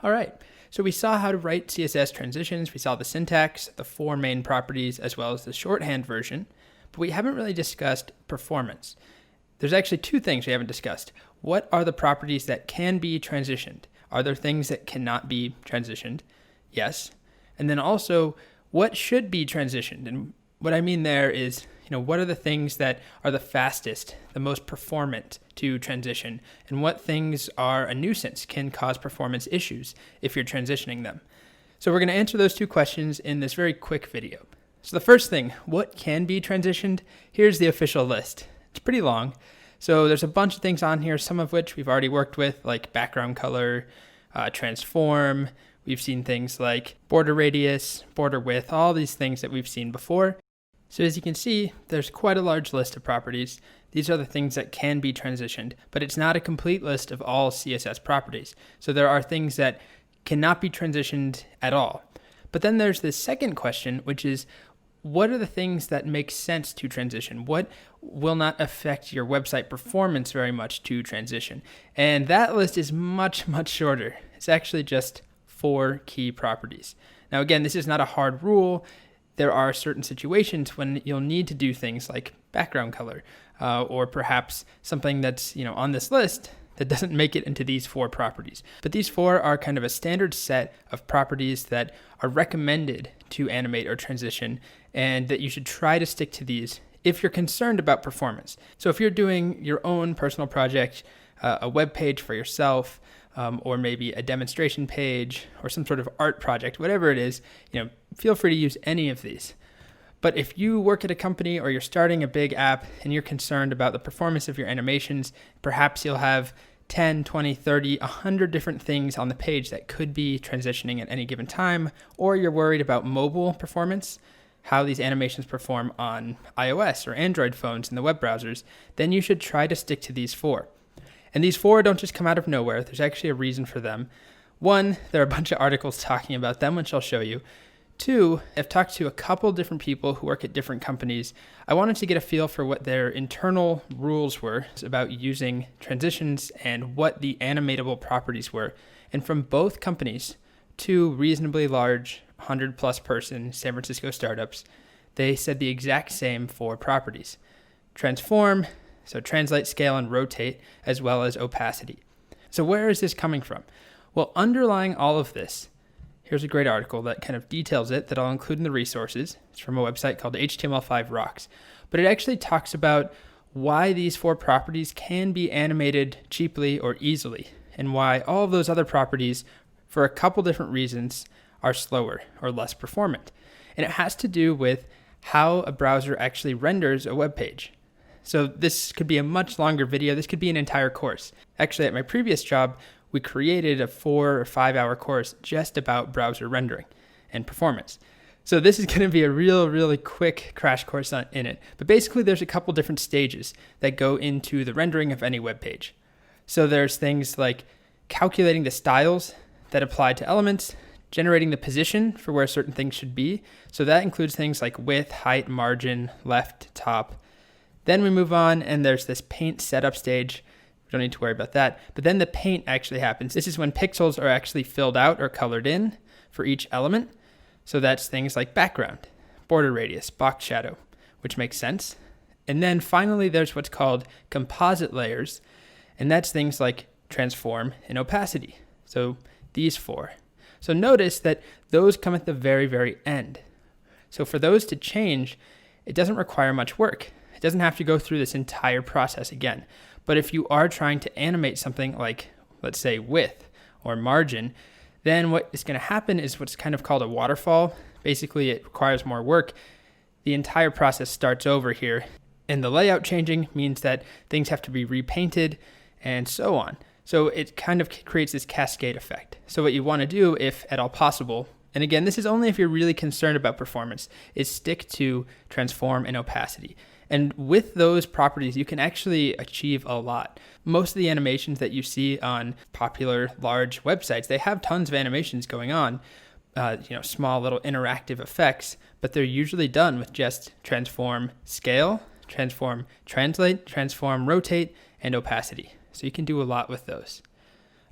All right, so we saw how to write CSS transitions. We saw the syntax, the 4 main properties, as well as the shorthand version, but we haven't really discussed performance. There's actually 2 things we haven't discussed. What are the properties that can be transitioned? Are there things that cannot be transitioned? Yes. And then also, what should be transitioned? And what I mean there is, what are the things that are the fastest, the most performant to transition, and what things are a nuisance, can cause performance issues if you're transitioning them. So we're going to answer those 2 questions in this very quick video. So the first thing, what can be transitioned? Here's the official list. It's pretty long. So there's a bunch of things on here, some of which we've already worked with, like background color, transform. We've seen things like border radius, border width, all these things that we've seen before. So as you can see, there's quite a large list of properties. These are the things that can be transitioned, but it's not a complete list of all CSS properties. So there are things that cannot be transitioned at all. But then there's this second question, which is, what are the things that make sense to transition? What will not affect your website performance very much to transition? And that list is much, much shorter. It's actually just 4 key properties. Now, again, this is not a hard rule. There are certain situations when you'll need to do things like background color, or perhaps something that's on this list that doesn't make it into these 4 properties. But these 4 are kind of a standard set of properties that are recommended to animate or transition, and that you should try to stick to these if you're concerned about performance. So if you're doing your own personal project, a web page for yourself, or maybe a demonstration page or some sort of art project, whatever it is, feel free to use any of these. But if you work at a company or you're starting a big app and you're concerned about the performance of your animations, perhaps you'll have 10, 20, 30, 100 different things on the page that could be transitioning at any given time, or you're worried about mobile performance, how these animations perform on iOS or Android phones in the web browsers, then you should try to stick to these 4. And these 4 don't just come out of nowhere. There's actually a reason for them. 1, there are a bunch of articles talking about them, which I'll show you. 2, I've talked to a couple different people who work at different companies. I wanted to get a feel for what their internal rules were about using transitions and what the animatable properties were. And from both companies, 2 reasonably large, 100+ person San Francisco startups, they said the exact same 4 properties. Transform, so translate, scale, and rotate, as well as opacity. So where is this coming from? Well, underlying all of this, here's a great article that kind of details it that I'll include in the resources. It's from a website called HTML5 Rocks. But it actually talks about why these 4 properties can be animated cheaply or easily, and why all of those other properties, for a couple different reasons, are slower or less performant. And it has to do with how a browser actually renders a web page. So this could be a much longer video. This could be an entire course. Actually, at my previous job, we created a 4 or 5 hour course just about browser rendering and performance. So this is going to be a really quick crash course in it. But basically, there's a couple different stages that go into the rendering of any web page. So there's things like calculating the styles that apply to elements, generating the position for where certain things should be. So that includes things like width, height, margin, left, top. Then we move on, and there's this paint setup stage. We don't need to worry about that. But then the paint actually happens. This is when pixels are actually filled out or colored in for each element. So that's things like background, border radius, box shadow, which makes sense. And then finally, there's what's called composite layers, and that's things like transform and opacity. So these 4. So notice that those come at the very end. So for those to change, it doesn't require much work. It doesn't have to go through this entire process again. But if you are trying to animate something like, let's say, width or margin, then what is going to happen is what's kind of called a waterfall. Basically, it requires more work. The entire process starts over here. And the layout changing means that things have to be repainted and so on. So it kind of creates this cascade effect. So what you want to do, if at all possible, and again, this is only if you're really concerned about performance, is stick to transform and opacity. And with those properties, you can actually achieve a lot. Most of the animations that you see on popular large websites, they have tons of animations going on, small little interactive effects, but they're usually done with just transform, scale, transform, translate, transform, rotate, and opacity. So you can do a lot with those.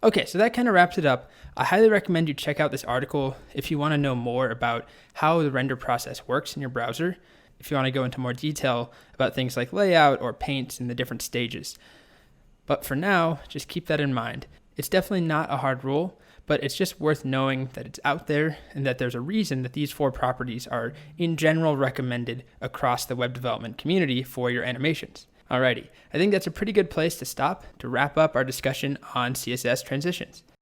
Okay, so that kind of wraps it up. I highly recommend you check out this article if you want to know more about how the render process works in your browser, if you want to go into more detail about things like layout or paint and the different stages. But for now, just keep that in mind. It's definitely not a hard rule, but it's just worth knowing that it's out there and that there's a reason that these 4 properties are in general recommended across the web development community for your animations. Alrighty, I think that's a pretty good place to stop to wrap up our discussion on CSS transitions.